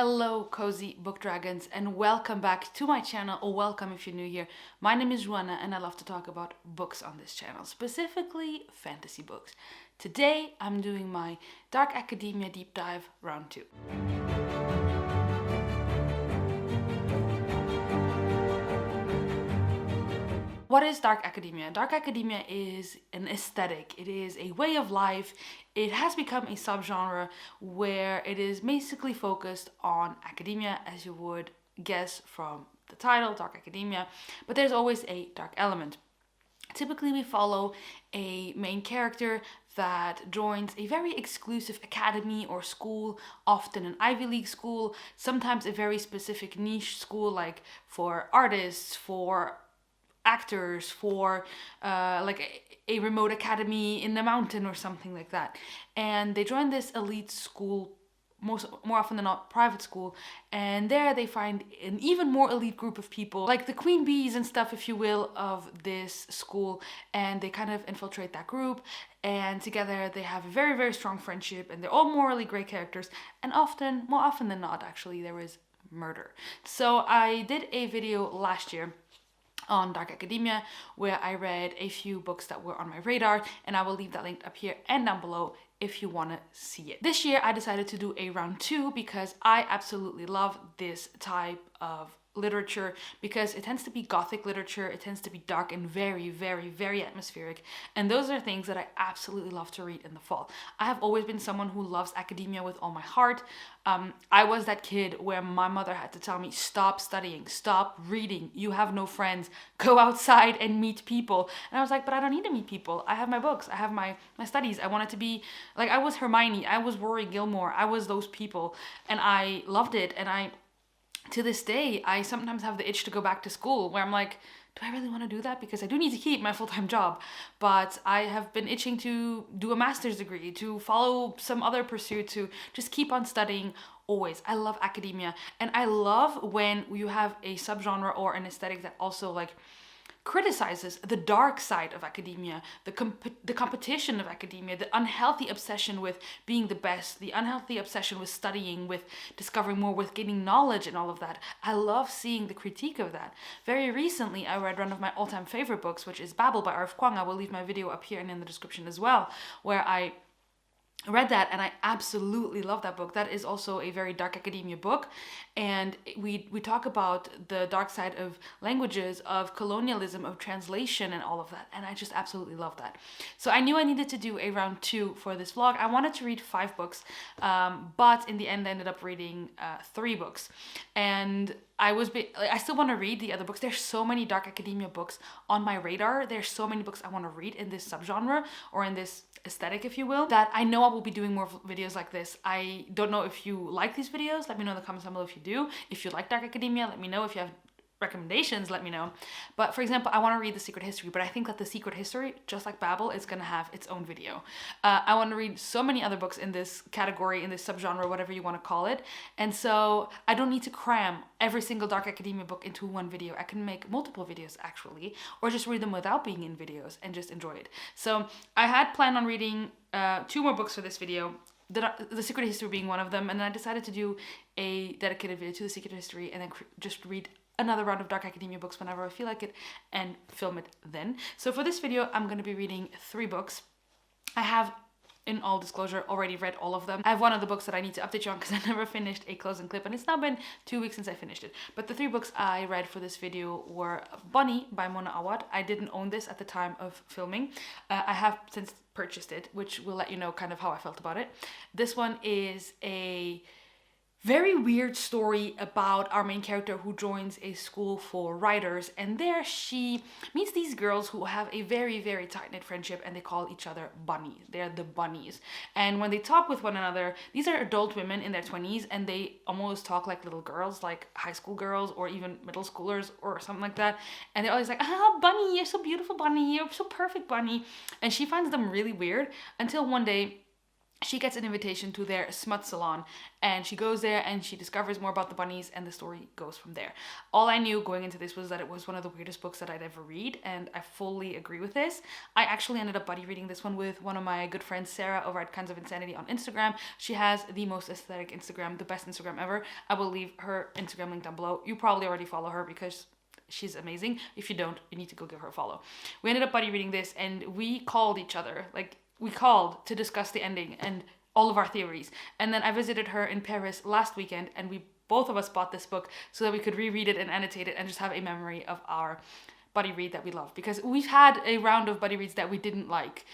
Hello cozy book dragons and welcome back to my channel, or welcome if you're new here. My name is Joana and I love to talk about books on this channel, specifically fantasy books. Today I'm doing my Dark Academia deep dive round 2. What is Dark Academia? Dark Academia is an aesthetic. It is a way of life. It has become a subgenre where it is basically focused on academia, as you would guess from the title, Dark Academia, but there's always a dark element. Typically we follow a main character that joins a very exclusive academy or school, often an Ivy League school, sometimes a very specific niche school like for artists, for actors, for like a remote academy in the mountain or something like that. And they join this elite school, more often than not private school, and there they find an even more elite group of people, like the queen bees and stuff, if you will, of this school, and they kind of infiltrate that group, and together they have a very, very strong friendship, and they're all morally great characters, and more often than not, actually, there is murder. So I did a video last year on Dark Academia where I read a few books that were on my radar, and I will leave that linked up here and down below if you want to see it. This year I decided to do a round 2 because I absolutely love this type of literature, because it tends to be gothic literature, it tends to be dark and very, very, very atmospheric, and those are things that I absolutely love to read in the fall. I have always been someone who loves academia with all my heart. I was that kid where my mother had to tell me, stop studying, stop reading, you have no friends, go outside and meet people. And I was like, but I don't need to meet people. I have my books, I have my studies. I wanted to be like, I was Hermione, I was Rory Gilmore, I was those people, and I loved it. And to this day, I sometimes have the itch to go back to school where I'm like, do I really want to do that? Because I do need to keep my full-time job, but I have been itching to do a master's degree, to follow some other pursuit, to just keep on studying always. I love academia, and I love when you have a subgenre or an aesthetic that also like criticizes the dark side of academia, the competition of academia, the unhealthy obsession with being the best, the unhealthy obsession with studying, with discovering more, with gaining knowledge and all of that. I love seeing the critique of that. Very recently, I read one of my all-time favorite books, which is Babel by R.F. Kuang. I will leave my video up here and in the description as well, where I read that and I absolutely love that book. That is also a very dark academia book, and we talk about the dark side of languages, of colonialism, of translation and all of that, and I just absolutely love that. So I knew I needed to do a round 2 for this vlog. I wanted to read 5 books, but in the end I ended up reading 3 books, and I still want to read the other books. There's so many dark academia books on my radar. There's so many books I want to read in this subgenre, or in this aesthetic, if you will, that I know I will be doing more videos like this. I don't know if you like these videos. Let me know in the comments down below if you do. If you like Dark Academia, let me know. If you have recommendations, let me know. But for example, I want to read The Secret History, but I think that The Secret History, just like Babel, is going to have its own video. I want to read so many other books in this category, in this subgenre, whatever you want to call it, and so I don't need to cram every single Dark Academia book into one video. I can make multiple videos actually, or just read them without being in videos and just enjoy it. So I had planned on reading 2 more books for this video, The Secret History being one of them, and then I decided to do a dedicated video to The Secret History and then just read another round of Dark Academia books whenever I feel like it and film it then. So for this video, I'm going to be reading 3 books. I have, in all disclosure, already read all of them. I have one of the books that I need to update you on because I never finished a closing clip, and it's now been 2 weeks since I finished it. But the 3 books I read for this video were Bunny by Mona Awad. I didn't own this at the time of filming. I have since purchased it, which will let you know kind of how I felt about it. This one is a very weird story about our main character who joins a school for writers, and there she meets these girls who have a very, very tight-knit friendship, and they call each other bunnies. They're the bunnies, and when they talk with one another, these are adult women in their 20s, and they almost talk like little girls, like high school girls or even middle schoolers or something like that, and they're always like, ah, Bunny, you're so beautiful, Bunny, you're so perfect, Bunny, and she finds them really weird until one day she gets an invitation to their smut salon, and she goes there and she discovers more about the bunnies, and the story goes from there. All I knew going into this was that it was one of the weirdest books that I'd ever read, and I fully agree with this. I actually ended up buddy reading this one with one of my good friends, Sarah, over at Kinds of Insanity on Instagram. She has the most aesthetic Instagram, the best Instagram ever. I will leave her Instagram link down below. You probably already follow her because she's amazing. If you don't, you need to go give her a follow. We ended up buddy reading this, and we called each other, we called to discuss the ending and all of our theories. And then I visited her in Paris last weekend, and both of us bought this book so that we could reread it and annotate it and just have a memory of our buddy read that we love. Because we've had a round of buddy reads that we didn't like.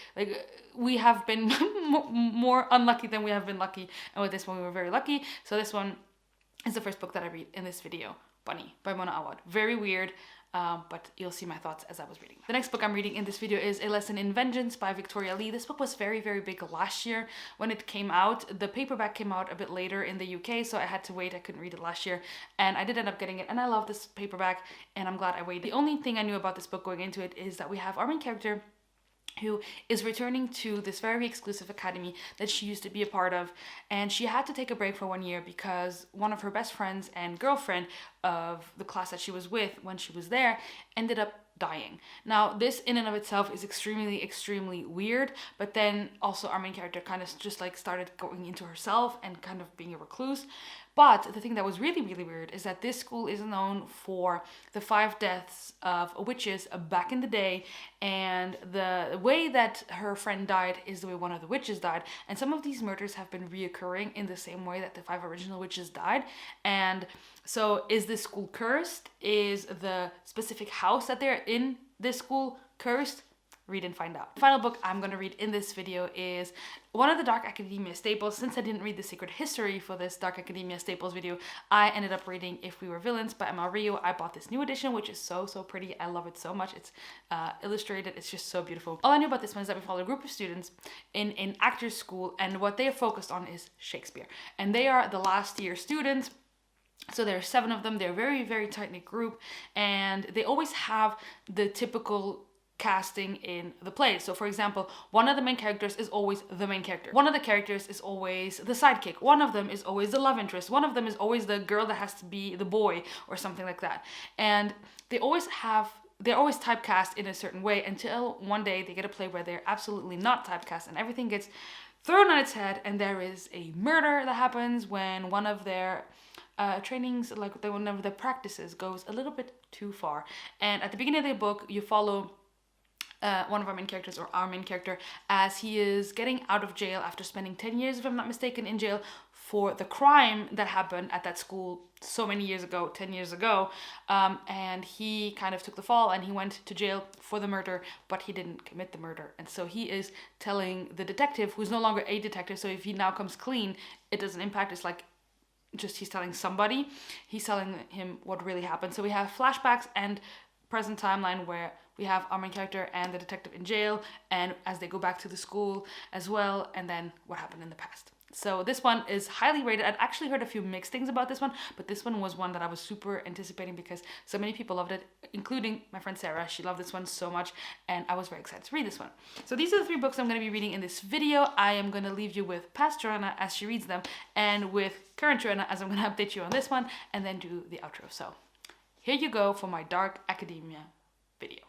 We have been more unlucky than we have been lucky. And with this one, we were very lucky. So this one is the first book that I read in this video. Bunny by Mona Awad. Very weird. But you'll see my thoughts as I was reading. The next book I'm reading in this video is A Lesson in Vengeance by Victoria Lee. This book was very, very big last year when it came out. The paperback came out a bit later in the UK, so I had to wait. I couldn't read it last year, and I did end up getting it, and I love this paperback, and I'm glad I waited. The only thing I knew about this book going into it is that we have our main character who is returning to this very exclusive academy that she used to be a part of, and she had to take a break for 1 year because one of her best friends and girlfriend of the class that she was with when she was there ended up dying. Now, this in and of itself is extremely, extremely weird, but then also our main character kind of just started going into herself and kind of being a recluse. But the thing that was really, really weird is that this school is known for the 5 deaths of witches back in the day, and the way that her friend died is the way one of the witches died, and some of these murders have been reoccurring in the same way that the 5 original witches died. And so is this school cursed? Is the specific house that they're in this school cursed? Read and find out. The final book I'm going to read in this video is one of the Dark Academia staples. Since I didn't read the Secret History for this Dark Academia staples video, I ended up reading If We Were Villains by Emma Rio. I bought this new edition, which is so, so pretty. I love it so much. It's illustrated. It's just so beautiful. All I knew about this one is that we follow a group of students in an actor's school, and what they are focused on is Shakespeare. And they are the last year students. So there are 7 of them. They're a very, very tight-knit group, and they always have the typical casting in the play. So for example, one of the main characters is always the main character. One of the characters is always the sidekick. One of them is always the love interest. One of them is always the girl that has to be the boy or something like that. And they're always typecast in a certain way until one day they get a play where they're absolutely not typecast and everything gets thrown on its head, and there is a murder that happens when one of their trainings, one of their practices goes a little bit too far. And at the beginning of the book, you follow one of our main characters, or our main character, as he is getting out of jail after spending 10 years, if I'm not mistaken, in jail for the crime that happened at that school so many years ago, 10 years ago. And he kind of took the fall and he went to jail for the murder, but he didn't commit the murder. And so he is telling the detective, who's no longer a detective, so if he now comes clean, it doesn't impact. It's like just he's telling somebody, he's telling him what really happened. So we have flashbacks and present timeline where we have our main character and the detective in jail, and as they go back to the school as well, and then what happened in the past. So this one is highly rated. I'd actually heard a few mixed things about this one, but this one was one that I was super anticipating because so many people loved it, including my friend Sarah. She loved this one so much, and I was very excited to read this one. So these are the 3 books I'm going to be reading in this video. I am going to leave you with past Joana as she reads them, and with current Joana as I'm going to update you on this one, and then do the outro. So here you go for my Dark Academia video.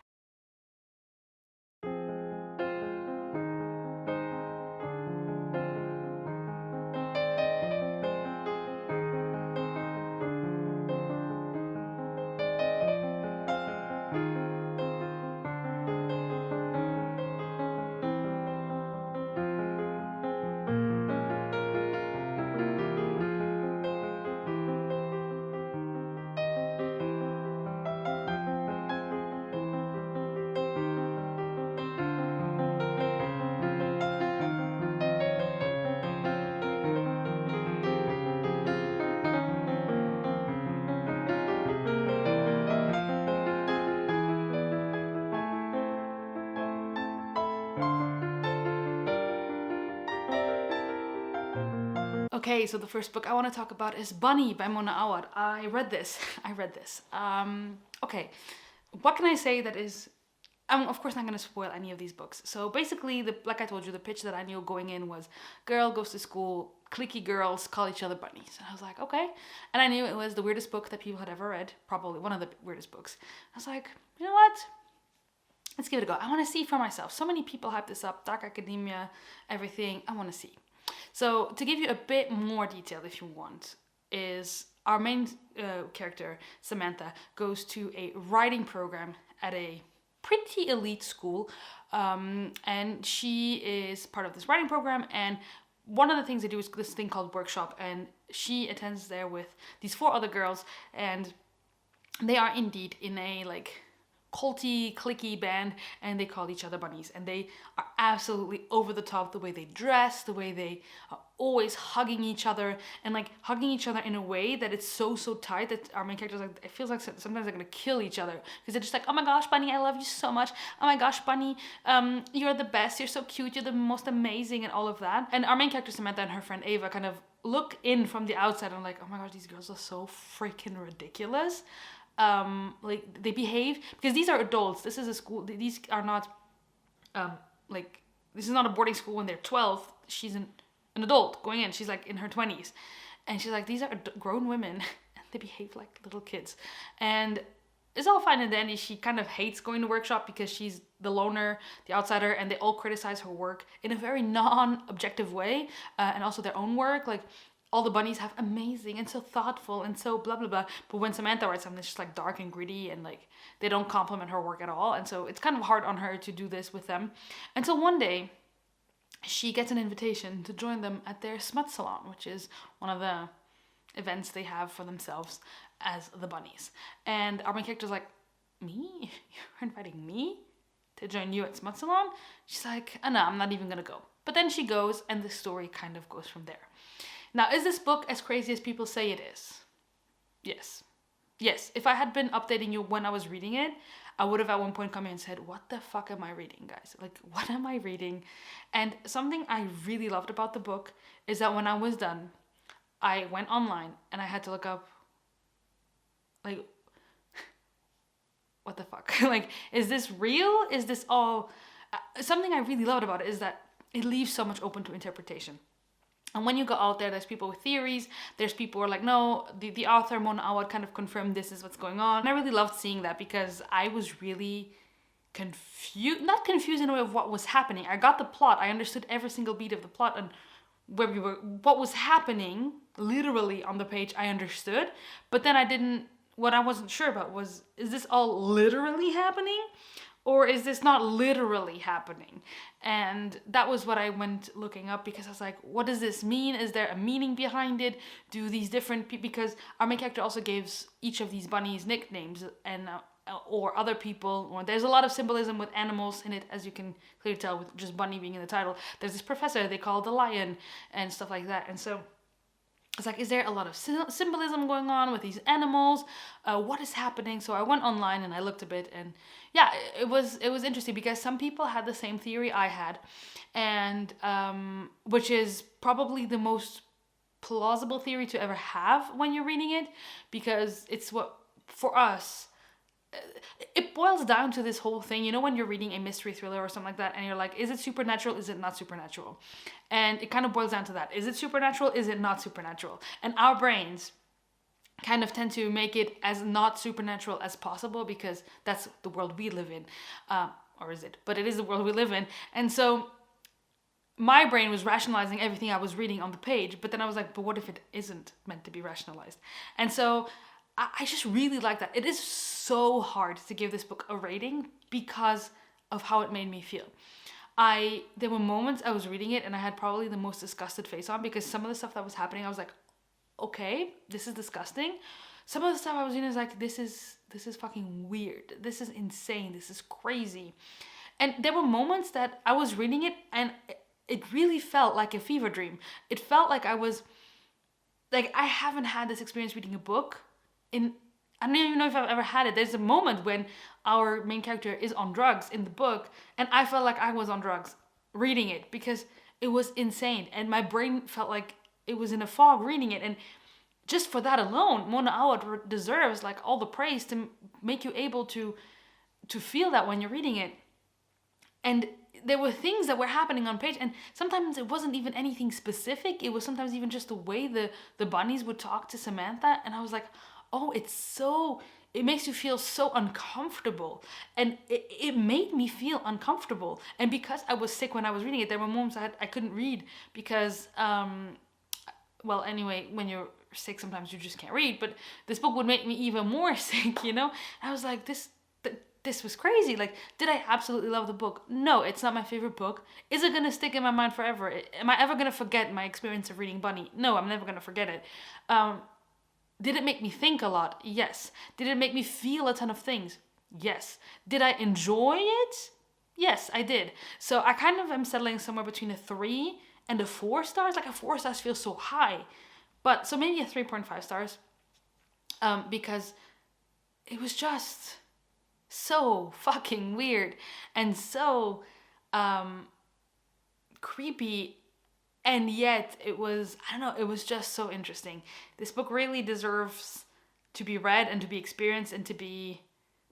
Okay, so the first book I want to talk about is Bunny by Mona Awad. I read this. Okay, what can I say that is I'm of course not going to spoil any of these books. So basically, like I told you, the pitch that I knew going in was girl goes to school, cliquey girls call each other bunnies. And I was like, okay. And I knew it was the weirdest book that people had ever read, probably one of the weirdest books. I was like, you know what? Let's give it a go. I want to see for myself. So many people hype this up, dark academia, everything. I want to see. So to give you a bit more detail, if you want, is our main character, Samantha, goes to a writing program at a pretty elite school, and she is part of this writing program, and one of the things they do is this thing called workshop, and she attends there with these 4 other girls, and they are indeed in a like culty, cliquey band, and they call each other bunnies, and they are absolutely over the top, the way they dress, the way they are always hugging each other, and like hugging each other in a way that it's so tight that our main characters, like, it feels like sometimes they're gonna kill each other, because they're just like, oh my gosh, bunny, I love you so much, oh my gosh, bunny, you're the best, you're so cute, you're the most amazing, and all of that. And our main character Samantha and her friend Ava kind of look in from the outside and like, oh my gosh, these girls are so freaking ridiculous. Like they behave, because these are adults, this is a school, these are not like, this is not a boarding school when they're 12. She's an adult going in, she's like in her 20s, and she's like, these are grown women and they behave like little kids, and it's all fine. And then she kind of hates going to workshop because she's the loner, the outsider, and they all criticize her work in a very non-objective way, and also their own work, like all the bunnies have amazing and so thoughtful and so blah blah blah, but when Samantha writes something, it's just like dark and gritty, and like they don't compliment her work at all, and so it's kind of hard on her to do this with them, until one day she gets an invitation to join them at their smut salon, which is one of the events they have for themselves as the bunnies. And our main character's like, me? You're inviting me to join you at smut salon? She's like, oh, no, I'm not even gonna go. But then she goes, and the story kind of goes from there. Now, is this book as crazy as people say it is? Yes. Yes, if I had been updating you when I was reading it, I would have at one point come in and said, what the fuck am I reading, guys? Like, what am I reading? And something I really loved about the book is that when I was done, I went online and I had to look up, like, what the fuck? Like, is this real? Is this all... something I really loved about it is that it leaves so much open to interpretation. And when you go out there, there's people with theories, there's people who are like, no, the author, Mona Awad, kind of confirmed this is what's going on. And I really loved seeing that, because I was really confused, not confused in a way of what was happening. I got the plot, I understood every single beat of the plot, and where we were, what was happening, literally on the page, I understood. But then what I wasn't sure about was, is this all literally happening? Or is this not literally happening? And that was what I went looking up, because I was like, what does this mean? Is there a meaning behind it? Do these different people, because our main character also gives each of these bunnies nicknames, and or other people, or there's a lot of symbolism with animals in it, as you can clearly tell with just bunny being in the title. There's this professor they call the lion and stuff like that. And so it's like, is there a lot of symbolism going on with these animals? What is happening? So I went online and I looked a bit, and yeah, it was interesting, because some people had the same theory I had, and which is probably the most plausible theory to ever have when you're reading it, because it's what, for us, it boils down to this whole thing, you know, when you're reading a mystery thriller or something like that, and you're like, is it supernatural? Is it not supernatural? And it kind of boils down to that. Is it supernatural? Is it not supernatural? And our brains kind of tend to make it as not supernatural as possible, because that's the world we live in. Or is it? But it is the world we live in. And so my brain was rationalizing everything I was reading on the page, but then I was like, but what if it isn't meant to be rationalized? And so I just really like that. It is so hard to give this book a rating because of how it made me feel. There were moments I was reading it and I had probably the most disgusted face on, because some of the stuff that was happening, I was like, okay, this is disgusting. Some of the stuff I was reading is like, this is fucking weird. This is insane. This is crazy. And there were moments that I was reading it and it really felt like a fever dream. It felt like I was, like, I haven't had this experience reading a book I don't even know if I've ever had it. There's a moment when our main character is on drugs in the book, and I felt like I was on drugs reading it, because it was insane, and my brain felt like it was in a fog reading it. And just for that alone, Mona Awad deserves like all the praise to make you able to to feel that when you're reading it. And there were things that were happening on page, and sometimes it wasn't even anything specific. It was sometimes even just the way the bunnies would talk to Samantha, and I was like, oh, it makes you feel so uncomfortable, and it made me feel uncomfortable. And because I was sick when I was reading it, there were moments I couldn't read because well, anyway, when you're sick, sometimes you just can't read. But this book would make me even more sick, you know. I was like, this was crazy. Like, did I absolutely love the book? No, it's not my favorite book. Is it gonna stick in my mind forever? Am I ever gonna forget my experience of reading Bunny? No, I'm never gonna forget it. Did it make me think a lot? Yes. Did it make me feel a ton of things? Yes. Did I enjoy it? Yes, I did. So I kind of am settling somewhere between a 3 and a 4 stars. Like, a 4 stars feels so high. But so maybe a 3.5 stars. Because it was just so fucking weird and so creepy, and yet it was, I don't know, it was just so interesting. This book really deserves to be read and to be experienced and to be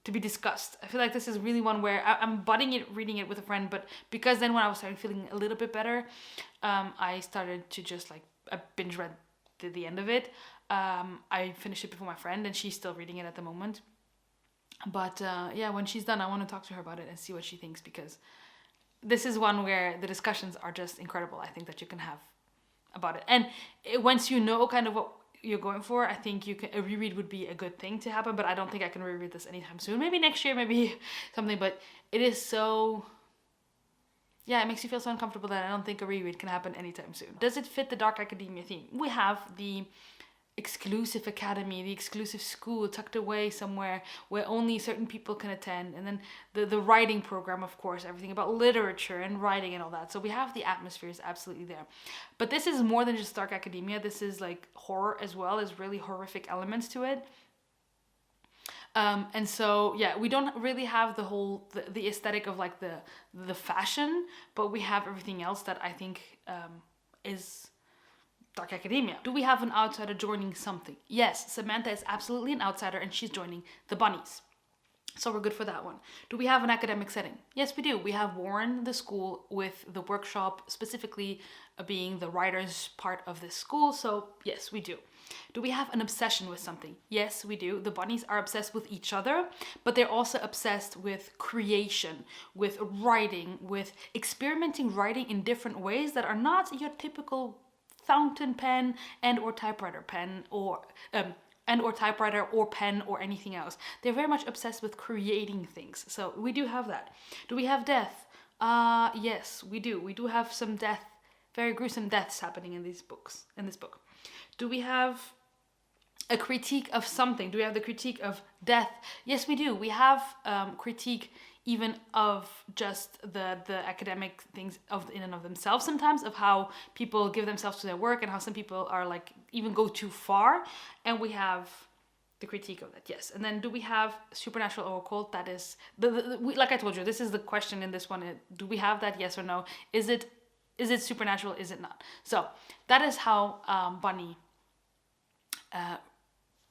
discussed. I feel like this is really one where I'm reading it with a friend, but because then when I was starting feeling a little bit better, I started to just like, I binge read the end of it. I finished it before my friend, and she's still reading it at the moment. But yeah, when she's done, I want to talk to her about it and see what she thinks, because this is one where the discussions are just incredible, I think, that you can have about it. And once you know kind of what you're going for, I think a reread would be a good thing to happen, but I don't think I can reread this anytime soon. Maybe next year, maybe something, but it is so... Yeah, it makes you feel so uncomfortable that I don't think a reread can happen anytime soon. Does it fit the dark academia theme? We have the exclusive academy, the exclusive school tucked away somewhere where only certain people can attend, and then the writing program, of course, everything about literature and writing and all that. So we have the atmospheres absolutely there. But this is more than just dark academia. This is like horror as well, as really horrific elements to it. And so yeah, we don't really have the aesthetic of like the fashion, but we have everything else that I think is dark academia. Do we have an outsider joining something? Yes, Samantha is absolutely an outsider, and she's joining the bunnies. So we're good for that one. Do we have an academic setting? Yes, we do. We have Warren, the school, with the workshop specifically being the writer's part of this school. So yes, we do. Do we have an obsession with something? Yes, we do. The bunnies are obsessed with each other, but they're also obsessed with creation, with writing, with experimenting writing in different ways that are not your typical fountain pen and or typewriter pen or typewriter or pen or anything else. They're very much obsessed with creating things. So we do have that. Do we have death? Yes, we do. We do have some death, very gruesome deaths happening in this book. Do we have a critique of something? Do we have the critique of death? Yes, we do. We have critique even of just the academic things in and of themselves sometimes, of how people give themselves to their work and how some people are like even go too far. And we have the critique of that, yes. And then do we have supernatural or occult? That is, like I told you, this is the question in this one. Do we have that, yes or no? Is it supernatural? Is it not? So that is how Bunny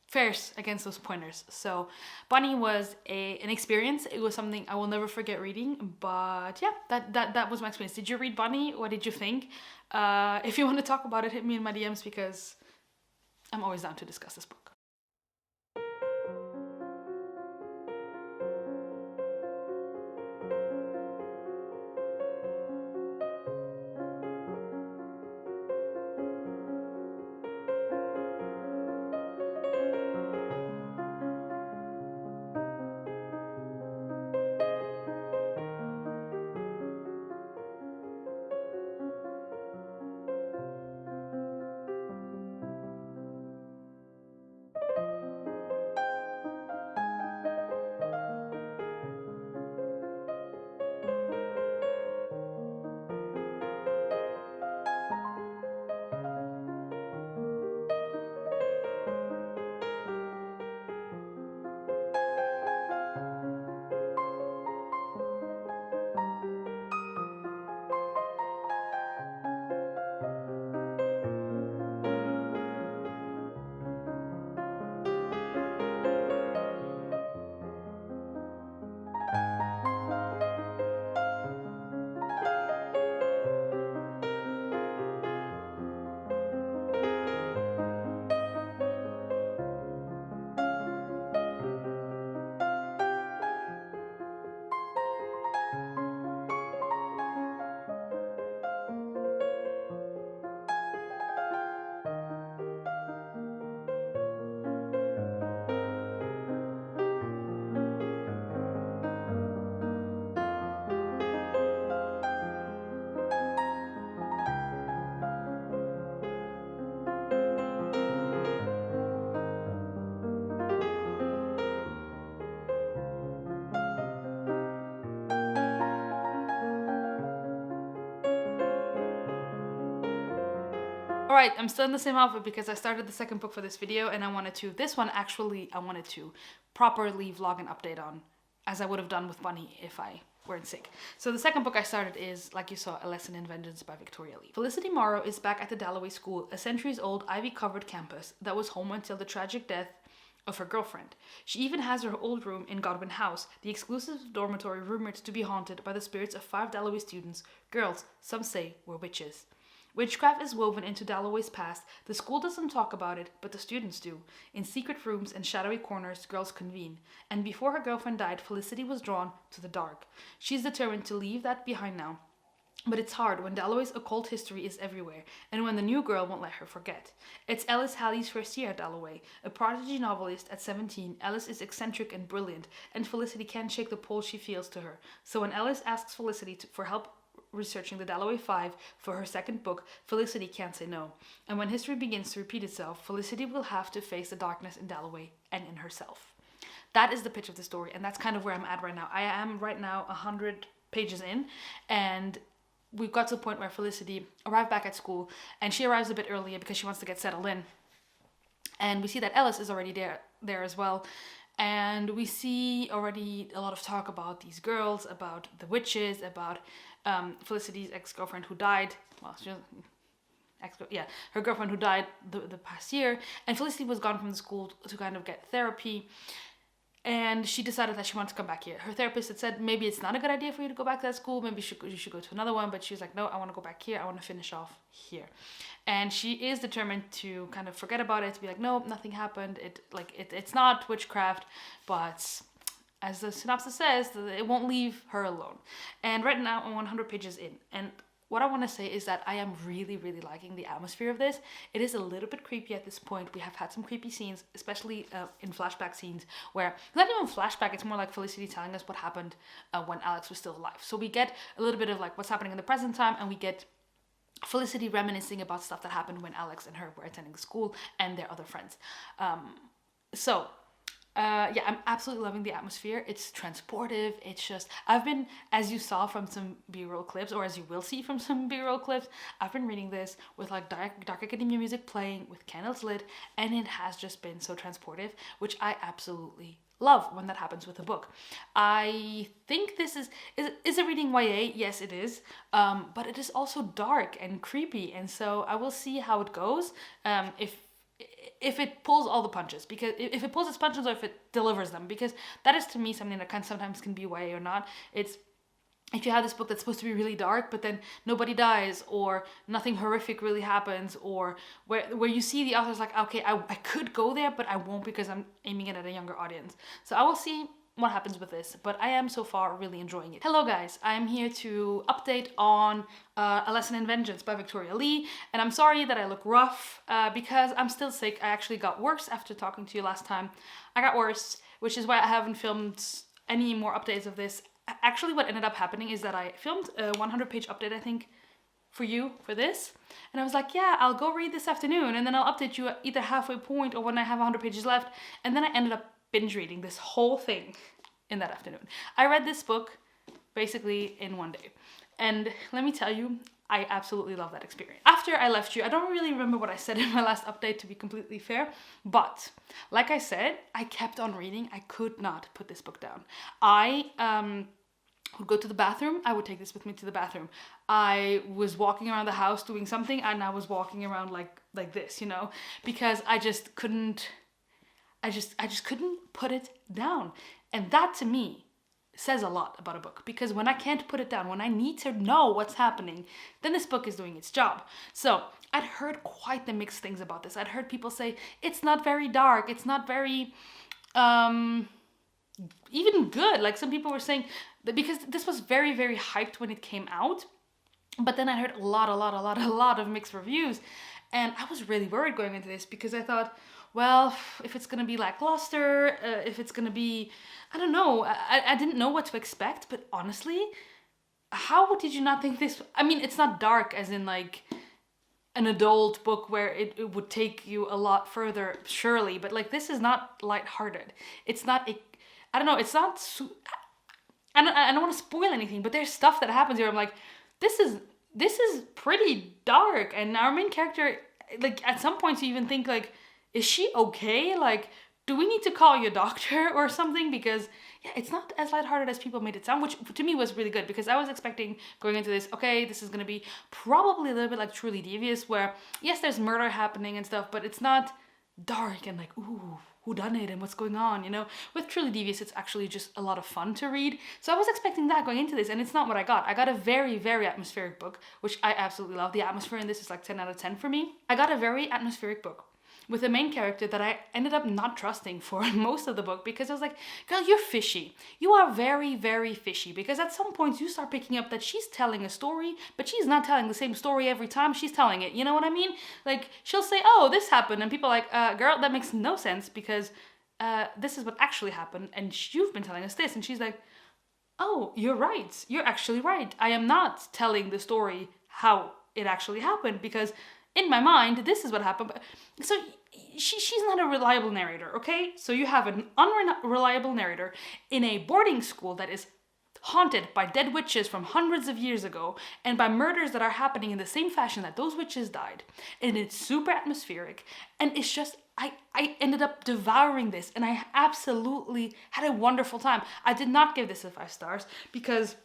fares against those pointers. So Bunny was an experience. It was something I will never forget reading. But yeah, that was my experience. Did you read Bunny? What did you think? If you want to talk about it, hit me in my DMs, because I'm always down to discuss this book. Alright, I'm still in the same outfit because I started the second book for this video and I wanted to properly vlog and update on, as I would have done with Bunny if I weren't sick. So the second book I started is, like you saw, A Lesson in Vengeance by Victoria Lee. Felicity Morrow is back at the Dalloway School, a centuries-old ivy-covered campus that was home until the tragic death of her girlfriend. She even has her old room in Godwin House, the exclusive dormitory rumored to be haunted by the spirits of 5 Dalloway students, girls some say were witches. Witchcraft is woven into Dalloway's past. The school doesn't talk about it, but the students do. In secret rooms and shadowy corners, girls convene. And before her girlfriend died, Felicity was drawn to the dark. She's determined to leave that behind now. But it's hard when Dalloway's occult history is everywhere, and when the new girl won't let her forget. It's Ellis Halley's first year at Dalloway. A prodigy novelist at 17, Ellis is eccentric and brilliant, and Felicity can't shake the pull she feels to her. So when Ellis asks Felicity for help researching the Dalloway Five for her second book, Felicity can't say no. And when history begins to repeat itself, Felicity will have to face the darkness in Dalloway and in herself. That is the pitch of the story, and that's kind of where I'm at right now. I am right now 100 pages in, and we've got to the point where Felicity arrived back at school, and she arrives a bit earlier because she wants to get settled in. And we see that Ellis is already there as well. And we see already a lot of talk about these girls, about the witches, about Felicity's ex-girlfriend who died. Well, her girlfriend who died the past year. And Felicity was gone from the school to kind of get therapy. And she decided that she wanted to come back here. Her therapist had said, maybe it's not a good idea for you to go back to that school. Maybe you should go to another one. But she was like, no, I want to go back here. I want to finish off here. And she is determined to kind of forget about it. To be like, no, nothing happened. It's not witchcraft. But as the synopsis says, it won't leave her alone. And right now I'm 100 pages in. And what I want to say is that I am really, really liking the atmosphere of this. It is a little bit creepy at this point. We have had some creepy scenes, especially in flashback scenes, where, not even flashback, it's more like Felicity telling us what happened when Alex was still alive. So we get a little bit of like what's happening in the present time, and we get Felicity reminiscing about stuff that happened when Alex and her were attending the school and their other friends. I'm absolutely loving the atmosphere. It's transportive. It's just, I've been, as you saw from some B-roll clips, or as you will see from some B-roll clips, I've been reading this with like dark academia music playing, with candles lit, and it has just been so transportive, which I absolutely love when that happens with a book. I think this is it reading YA? Yes, it is. But it is also dark and creepy, and so I will see how it goes. If it pulls all the punches, because if it pulls its punches or if it delivers them, because that is to me something that sometimes can be YA or not. It's if you have this book that's supposed to be really dark, but then nobody dies or nothing horrific really happens, or where you see the author's like, okay, I could go there, but I won't because I'm aiming it at a younger audience. So I will see what happens with this, but I am so far really enjoying it. Hello guys, I'm here to update on A Lesson in Vengeance by Victoria Lee, and I'm sorry that I look rough because I'm still sick. I actually got worse after talking to you last time. I got worse, which is why I haven't filmed any more updates of this. Actually, what ended up happening is that I filmed a 100-page update, I think, for this, and I was like, yeah, I'll go read this afternoon, and then I'll update you at either halfway point or when I have 100 pages left, and then I ended up binge reading this whole thing in that afternoon. I read this book basically in one day, and let me tell you, I absolutely love that experience. After I left you, I don't really remember what I said in my last update, to be completely fair, but like I said, I kept on reading. I could not put this book down. I would go to the bathroom. I would take this with me to the bathroom. I was walking around the house doing something, and I was walking around like this, you know, because I just couldn't put it down. And that to me says a lot about a book, because when I can't put it down, when I need to know what's happening, then this book is doing its job. So I'd heard quite the mixed things about this. I'd heard people say it's not very dark, it's not very even good. Like some people were saying that, because this was very, very hyped when it came out, but then I heard a lot of mixed reviews, and I was really worried going into this, because I thought, well, if it's gonna be lackluster, if it's gonna be, I don't know, I didn't know what to expect. But honestly, how did you not think this? I mean, it's not dark as in like an adult book where it would take you a lot further, surely, but like this is not lighthearted. It's not I don't know, it's not, I don't want to spoil anything, but there's stuff that happens here. I'm like, this is pretty dark, and our main character like at some points you even think like, is she okay? Like, do we need to call your doctor or something? Because yeah, it's not as lighthearted as people made it sound, which to me was really good, because I was expecting going into this, okay, this is gonna be probably a little bit like Truly Devious, where yes, there's murder happening and stuff, but it's not dark and like, ooh, who done it and what's going on, you know? With Truly Devious, it's actually just a lot of fun to read. So I was expecting that going into this, and it's not what I got. I got a very, very atmospheric book, which I absolutely love. The atmosphere in this is like 10 out of 10 for me. I got a very atmospheric book with a main character that I ended up not trusting for most of the book, because I was like, girl, you're fishy. You are very, very fishy, because at some points you start picking up that she's telling a story, but she's not telling the same story every time she's telling it. You know what I mean? Like, she'll say, oh, this happened, and people are like, girl, that makes no sense, because this is what actually happened, and you've been telling us this. And she's like, oh, you're right. You're actually right. I am not telling the story how it actually happened, because in my mind, this is what happened. So she's not a reliable narrator, okay? So you have an unreliable narrator in a boarding school that is haunted by dead witches from hundreds of years ago, and by murders that are happening in the same fashion that those witches died. And it's super atmospheric, and it's just, I ended up devouring this, and I absolutely had a wonderful time. I did not give this a 5 stars, because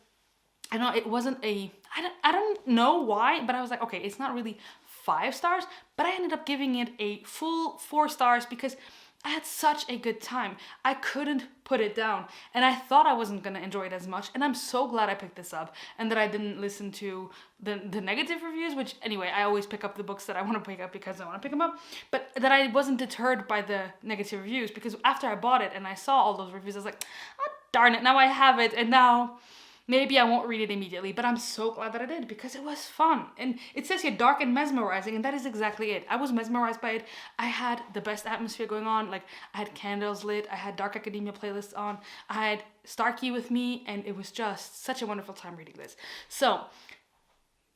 I know it wasn't I don't know why, but I was like, okay, it's not really 5 stars, but I ended up giving it a full 4 stars, because I had such a good time. I couldn't put it down, and I thought I wasn't gonna enjoy it as much, and I'm so glad I picked this up, and that I didn't listen to the negative reviews, which anyway, I always pick up the books that I want to pick up because I want to pick them up, but that I wasn't deterred by the negative reviews, because after I bought it and I saw all those reviews, I was like, oh, darn it, now I have it, and now maybe I won't read it immediately, but I'm so glad that I did, because it was fun. And it says here dark and mesmerizing, and that is exactly it. I was mesmerized by it. I had the best atmosphere going on. Like, I had candles lit, I had Dark Academia playlists on, I had Starkey with me, and it was just such a wonderful time reading this. So,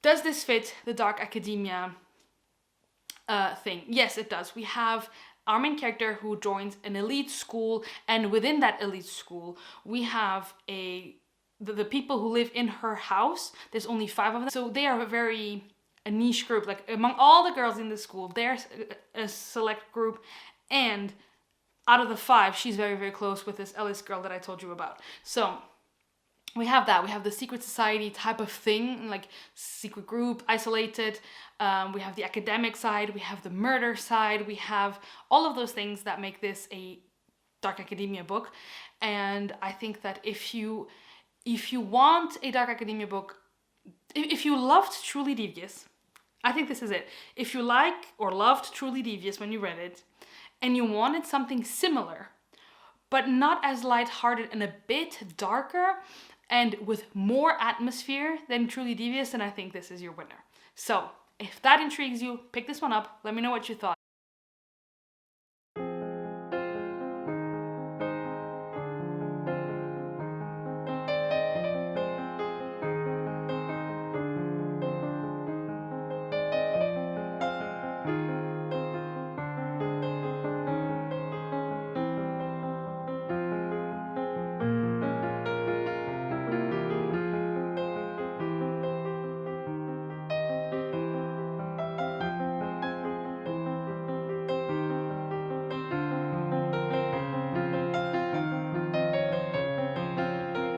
does this fit the Dark Academia thing? Yes, it does. We have our main character who joins an elite school, and within that elite school, we have the people who live in her house. There's only 5 of them, so they are a niche group. Like, among all the girls in the school, they're a select group, and out of the 5, she's very, very close with this Ellis girl that I told you about. So we have that. We have the secret society type of thing, like secret group, isolated. We have the academic side, we have the murder side, we have all of those things that make this a Dark Academia book. And I think that if you want a Dark Academia book, if you loved Truly Devious, I think this is it. If you like or loved Truly Devious when you read it, and you wanted something similar, but not as lighthearted and a bit darker, and with more atmosphere than Truly Devious, then I think this is your winner. So, if that intrigues you, pick this one up. Let me know what you thought.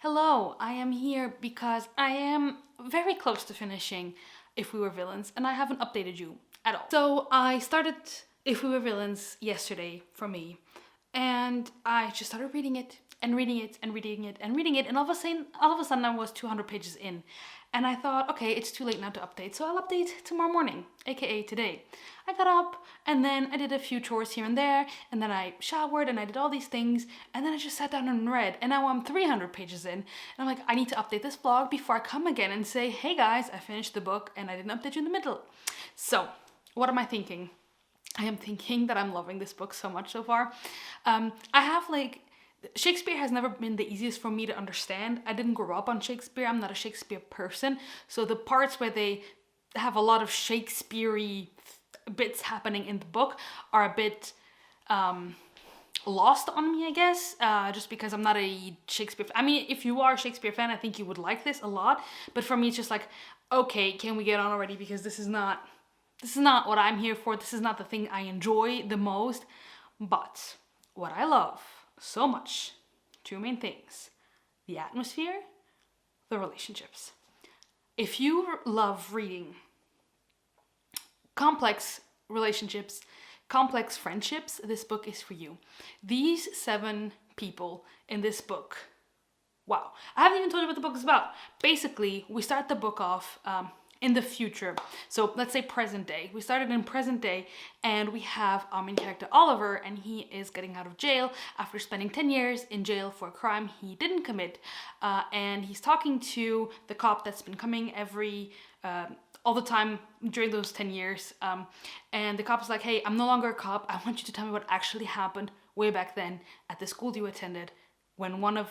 Hello, I am here because I am very close to finishing If We Were Villains, and I haven't updated you at all. So I started If We Were Villains yesterday for me, and I just started reading it and reading it and reading it and reading it, and all of a sudden I was 200 pages in, and I thought, okay, it's too late now to update, so I'll update tomorrow morning, aka today. I got up, and then I did a few chores here and there, and then I showered, and I did all these things, and then I just sat down and read, and now I'm 300 pages in, and I'm like, I need to update this vlog before I come again and say, hey guys, I finished the book, and I didn't update you in the middle. So, what am I thinking? I am thinking that I'm loving this book so much so far. I have Shakespeare has never been the easiest for me to understand. I didn't grow up on Shakespeare. I'm not a Shakespeare person. So the parts where they have a lot of Shakespeare-y bits happening in the book are a bit lost on me, I guess, just because I'm not a Shakespeare fan. I mean, if you are a Shakespeare fan, I think you would like this a lot. But for me, it's just like, okay, can we get on already? Because this is not This is not what I'm here for. This is not the thing I enjoy the most. But what I love so much, two main things: the atmosphere, the relationships. If you love reading complex relationships, complex friendships, this book is for you. These 7 people in this book, wow. I haven't even told you what the book is about. Basically, we start the book off in the future. So let's say present day. We started in present day, and we have our main character Oliver, and he is getting out of jail after spending 10 years in jail for a crime he didn't commit. And he's talking to the cop that's been coming all the time during those 10 years. And the cop's like, hey, I'm no longer a cop. I want you to tell me what actually happened way back then at the school you attended when one of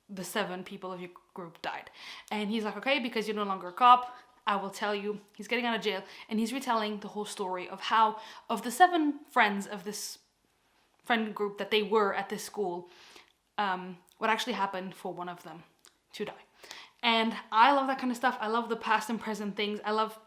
the 7 people of your group died. And he's like, okay, because you're no longer a cop, I will tell you. He's getting out of jail, and he's retelling the whole story of how, of the 7 friends of this friend group that they were at this school, what actually happened for one of them to die. And I love that kind of stuff. I love the past and present things. I love,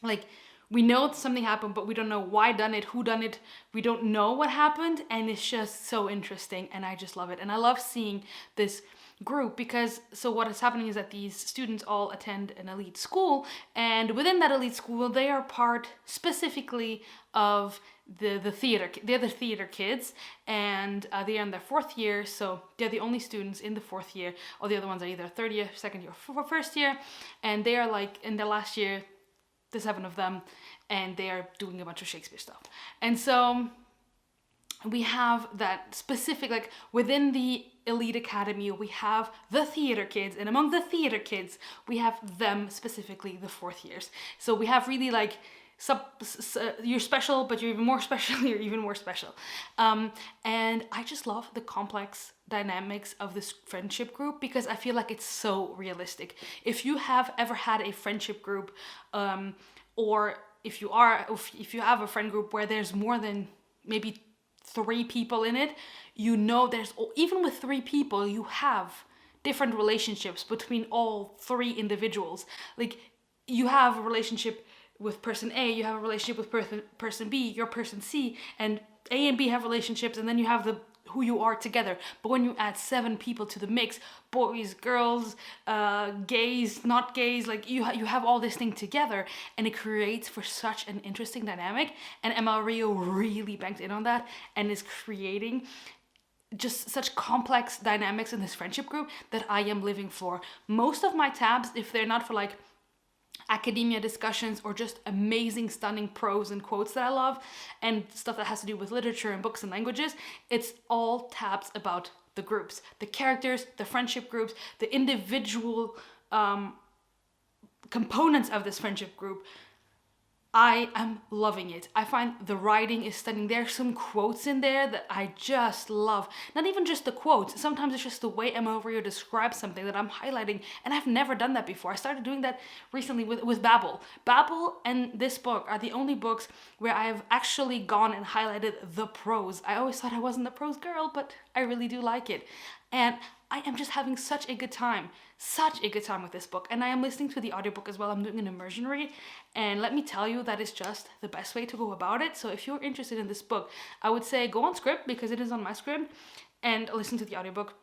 like, we know something happened, but we don't know why done it, who done it. We don't know what happened, and it's just so interesting, and I just love it. And I love seeing this group because, so what is happening is that these students all attend an elite school, and within that elite school, they are part specifically of the theater. They're the theater kids, and they are in their 4th year, so they're the only students in the 4th year. All the other ones are either 3rd year, 2nd year, or 1st year, and they are like in their last year, the 7 of them, and they are doing a bunch of Shakespeare stuff. And so we have that specific, like, within the elite academy, we have the theater kids, and among the theater kids, we have them specifically, the 4th years. So we have really like, you're special, but you're even more special, you're even more special. And I just love the complex dynamics of this friendship group because I feel like it's so realistic. If you have ever had a friendship group, or if you have a friend group where there's more than maybe 3 people in it, you know, even with 3 people, you have different relationships between all 3 individuals. Like, you have a relationship with person A, you have a relationship with person B, your person C, and A and B have relationships, and then you have who you are together. But when you add 7 people to the mix, boys, girls, gays, not gays, like you have all this thing together, and it creates for such an interesting dynamic. And Emma Rio really banked in on that and is creating just such complex dynamics in this friendship group that I am living for. Most of my tabs, if they're not for like academia discussions or just amazing, stunning prose and quotes that I love, and stuff that has to do with literature and books and languages, it's all tabs about the groups, the characters, the friendship groups, the individual components of this friendship group. I am loving it. I find the writing is stunning. There's some quotes in there that I just love. Not even just the quotes. Sometimes it's just the way Emma Rio describes something that I'm highlighting, and I've never done that before. I started doing that recently with Babel. Babel and this book are the only books where I have actually gone and highlighted the prose. I always thought I wasn't a prose girl, but I really do like it. And I am just having such a good time with this book. And I am listening to the audiobook as well. I'm doing an immersion read. And let me tell you, that is just the best way to go about it. So if you're interested in this book, I would say go on Script, because it is on my Script, and listen to the audiobook,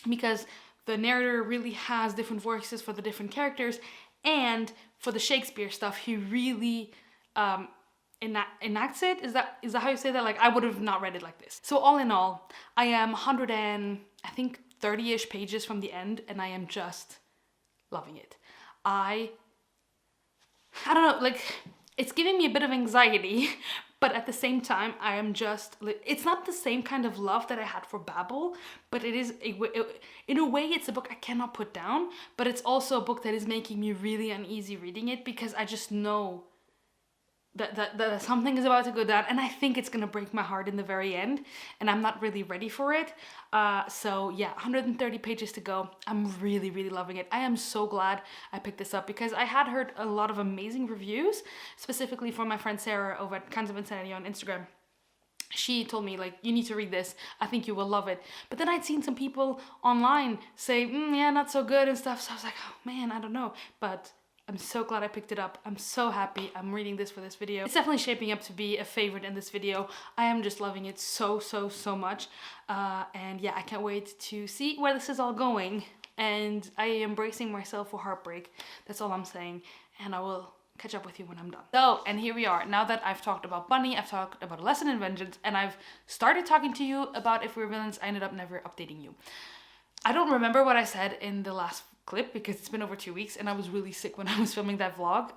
because the narrator really has different voices for the different characters. And for the Shakespeare stuff, he really enacts it. Is that how you say that? Like, I would have not read it like this. So all in all, I am 30-ish pages from the end, and I am just loving it. I don't know, like, it's giving me a bit of anxiety, but at the same time, I am just, it's not the same kind of love that I had for Babel, but it is, in a way, it's a book I cannot put down, but it's also a book that is making me really uneasy reading it, because I just know that something is about to go down, and I think it's gonna break my heart in the very end, and I'm not really ready for it. So yeah, 130 pages to go. I'm really, really loving it. I am so glad I picked this up, because I had heard a lot of amazing reviews, specifically from my friend Sarah over at Kinds of Insanity on Instagram. She told me, like, you need to read this. I think you will love it. But then I'd seen some people online say, yeah, not so good and stuff. So I was like, oh man, I don't know. But I'm so glad I picked it up. I'm so happy I'm reading this for this video. It's definitely shaping up to be a favorite in this video. I am just loving it so much. And yeah, I can't wait to see where this is all going. And I am bracing myself for heartbreak. That's all I'm saying. And I will catch up with you when I'm done. So, and here we are. Now that I've talked about Bunny, I've talked about A Lesson in Vengeance, and I've started talking to you about If We're Villains, I ended up never updating you. I don't remember what I said in the last clip because it's been over 2 weeks and I was really sick when I was filming that vlog.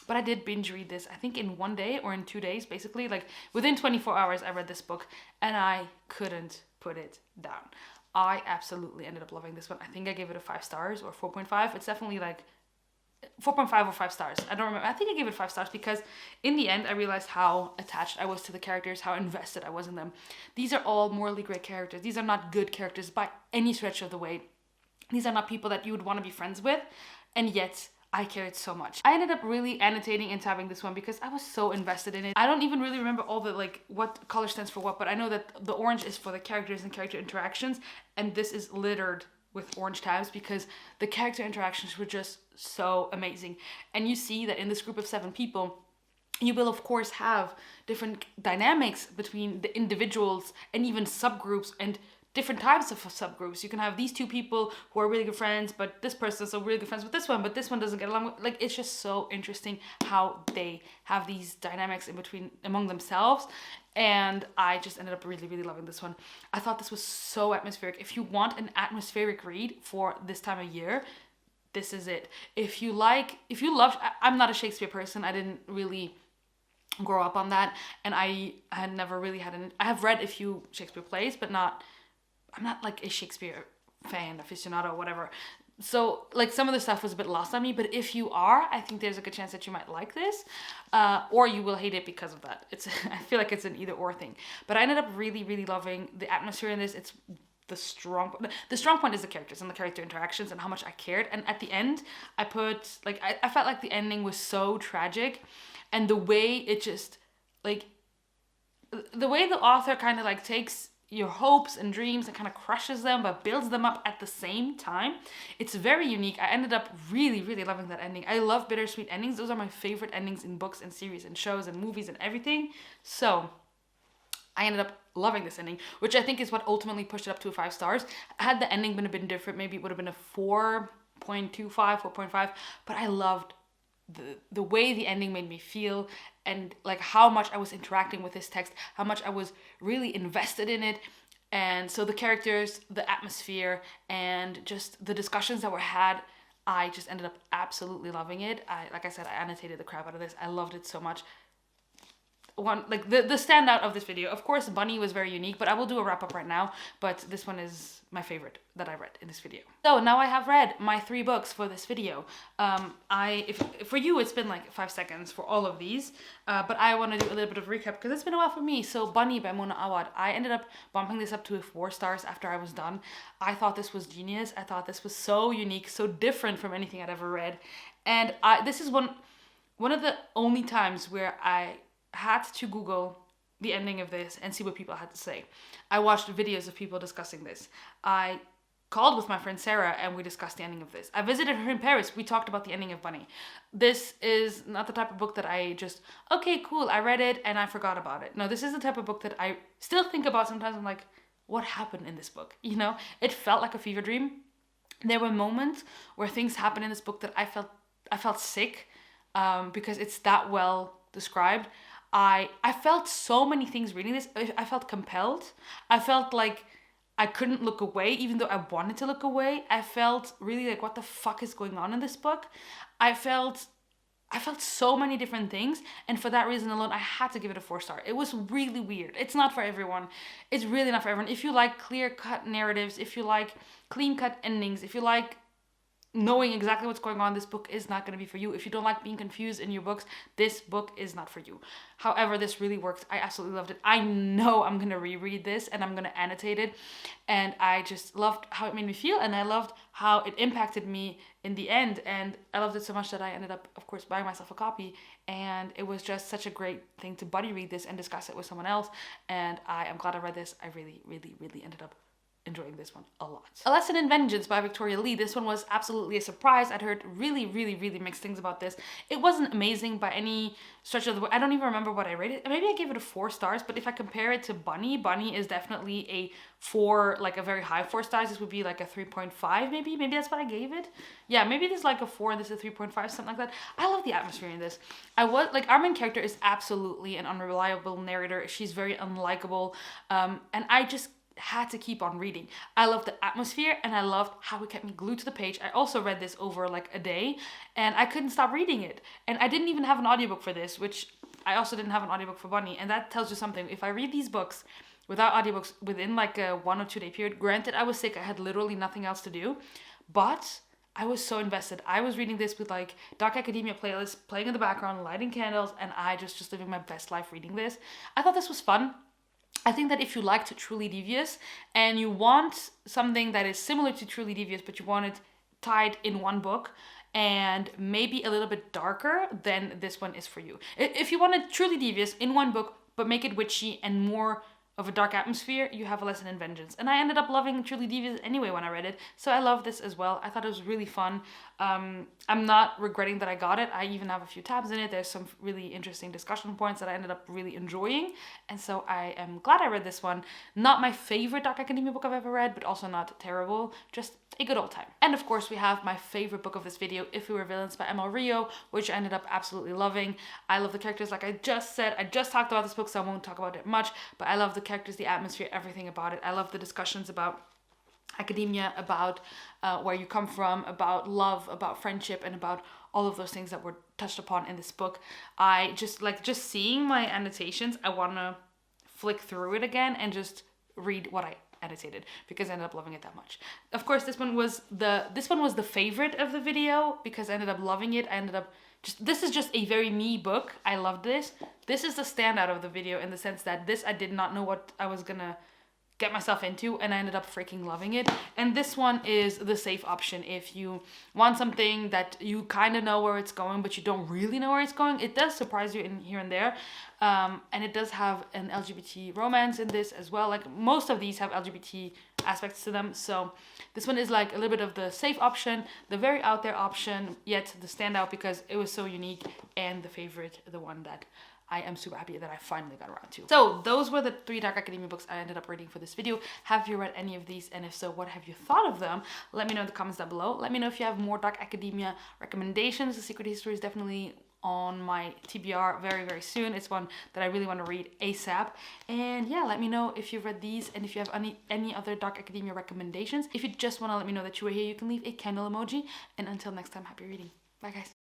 But I did binge read this, I think in 1 day or in 2 days, basically. Like within 24 hours, I read this book and I couldn't put it down. I absolutely ended up loving this one. I think I gave it a 5 stars or 4.5. It's definitely like 4.5 or 5 stars. I don't remember. I think I gave it 5 stars because in the end I realized how attached I was to the characters, how invested I was in them. These are all morally great characters. These are not good characters by any stretch of the way. These are not people that you would want to be friends with, and yet I cared so much. I ended up really annotating and tabbing this one because I was so invested in it. I don't even really remember all the like what color stands for what, but I know that the orange is for the characters and character interactions, and this is littered with orange tabs because the character interactions were just so amazing. And you see that in this group of 7 people, you will of course have different dynamics between the individuals and even subgroups and different types of subgroups. You can have these 2 people who are really good friends, but this person is so really good friends with this one, but this one doesn't get along with, like, it's just so interesting how they have these dynamics in between among themselves. And I just ended up really loving this one. I thought this was so atmospheric. If you want an atmospheric read for this time of year, this is it. If you love, I'm not a Shakespeare person. I didn't really grow up on that, and I had never really had I have read a few Shakespeare plays, but I'm not like a Shakespeare fan, aficionado, whatever. So like some of the stuff was a bit lost on me, but if you are, I think there's a good chance that you might like this, or you will hate it because of that. I feel like it's an either or thing, but I ended up really loving the atmosphere in this. It's the strong point is the characters and the character interactions and how much I cared. And at the end, I felt like the ending was so tragic, and the way it just like the way the author kind of like takes your hopes and dreams and kind of crushes them but builds them up at the same time. It's very unique. I ended up really loving that ending. I love bittersweet endings. Those are my favorite endings in books and series and shows and movies and everything. So I ended up loving this ending, which I think is what ultimately pushed it up to 5 stars. Had the ending been a bit different, maybe it would have been a 4.25, 4.5, but I loved the way the ending made me feel, and like how much I was interacting with this text, how much I was really invested in it. And so the characters, the atmosphere, and just the discussions that were had, I just ended up absolutely loving it. Like I said, I annotated the crap out of this. I loved it so much. The standout of this video, of course, Bunny was very unique, but I will do a wrap up right now. But this one is my favorite that I read in this video. So now I have read my 3 books for this video. If for you it's been like 5 seconds for all of these, but I want to do a little bit of recap because it's been a while for me. So Bunny by Mona Awad, I ended up bumping this up to 4 stars after I was done. I thought this was genius. I thought this was so unique, so different from anything I'd ever read, and this is one of the only times where I had to Google the ending of this and see what people had to say. I watched videos of people discussing this. I called with my friend Sarah and we discussed the ending of this. I visited her in Paris. We talked about the ending of Bunny. This is not the type of book that I just, okay, cool, I read it and I forgot about it. No, this is the type of book that I still think about sometimes. I'm like, what happened in this book? You know, it felt like a fever dream. There were moments where things happened in this book that I felt sick because it's that well described. I felt so many things reading this. I felt compelled. I felt like I couldn't look away, even though I wanted to look away. I felt really like, what the fuck is going on in this book? I felt so many different things, and for that reason alone, I had to give it a 4 star. It was really weird. It's not for everyone. It's really not for everyone. If you like clear-cut narratives, if you like clean-cut endings, if you like knowing exactly what's going on, this book is not going to be for you. If you don't like being confused in your books, this book is not for you. However, this really worked. I absolutely loved it. I know I'm going to reread this and I'm going to annotate it. And I just loved how it made me feel, and I loved how it impacted me in the end. And I loved it so much that I ended up, of course, buying myself a copy. And it was just such a great thing to buddy read this and discuss it with someone else. And I am glad I read this. I really ended up enjoying this one a lot. A Lesson in Vengeance by Victoria Lee. This one was absolutely a surprise. I'd heard really, really, really mixed things about this. It wasn't amazing by any stretch of the way. I don't even remember what I rated. Maybe I gave it a 4 stars, but if I compare it to Bunny, Bunny is definitely a 4, like a very high 4 stars. This would be like a 3.5 maybe. Maybe that's what I gave it. Yeah, maybe this is like a 4 and this is a 3.5, something like that. I love the atmosphere in this. Our main character is absolutely an unreliable narrator. She's very unlikable. And I just had to keep on reading. I loved the atmosphere and I loved how it kept me glued to the page. I also read this over like a day and I couldn't stop reading it. And I didn't even have an audiobook for this, which I also didn't have an audiobook for Bunny. And that tells you something. If I read these books without audiobooks within like a 1 or 2 day period, granted I was sick, I had literally nothing else to do, but I was so invested. I was reading this with like Dark Academia playlist playing in the background, lighting candles, and I just living my best life reading this. I thought this was fun. I think that if you liked Truly Devious and you want something that is similar to Truly Devious, but you want it tied in one book and maybe a little bit darker, then this one is for you. If you wanted Truly Devious in one book, but make it witchy and more of a dark atmosphere, you have A Lesson in Vengeance. And I ended up loving Truly Devious anyway when I read it, so I love this as well. I thought it was really fun. I'm not regretting that I got it. I even have a few tabs in it. There's some really interesting discussion points that I ended up really enjoying, and so I am glad I read this one. Not my favorite Dark Academia book I've ever read, but also not terrible, just a good old time. And of course we have my favorite book of this video, If We Were Villains by ML Rio, which I ended up absolutely loving. I love the characters, like I just said. I just talked about this book, so I won't talk about it much, but I love the characters, the atmosphere, everything about it. I love the discussions about academia, about where you come from, about love, about friendship, and about all of those things that were touched upon in this book. I just seeing my annotations, I want to flick through it again and just read what I annotated because I ended up loving it that much. Of course, this one was the favorite of the video because I ended up loving it. This is just a very me book. I loved this. This is the standout of the video in the sense that this I did not know what I was gonna get myself into, and I ended up freaking loving it. And this one is the safe option if you want something that you kind of know where it's going, but you don't really know where it's going. It does surprise you in here and there, and it does have an LGBT romance in this as well. Like most of these have LGBT aspects to them, so this one is like a little bit of the safe option, the very out there option, yet the standout because it was so unique, and the favorite, the one that I am super happy that I finally got around to. So those were the 3 Dark Academia books I ended up reading for this video. Have you read any of these? And if so, what have you thought of them? Let me know in the comments down below. Let me know if you have more Dark Academia recommendations. The Secret History is definitely on my TBR very, very soon. It's one that I really want to read ASAP. And yeah, let me know if you've read these and if you have any other Dark Academia recommendations. If you just want to let me know that you were here, you can leave a candle emoji. And until next time, happy reading. Bye guys.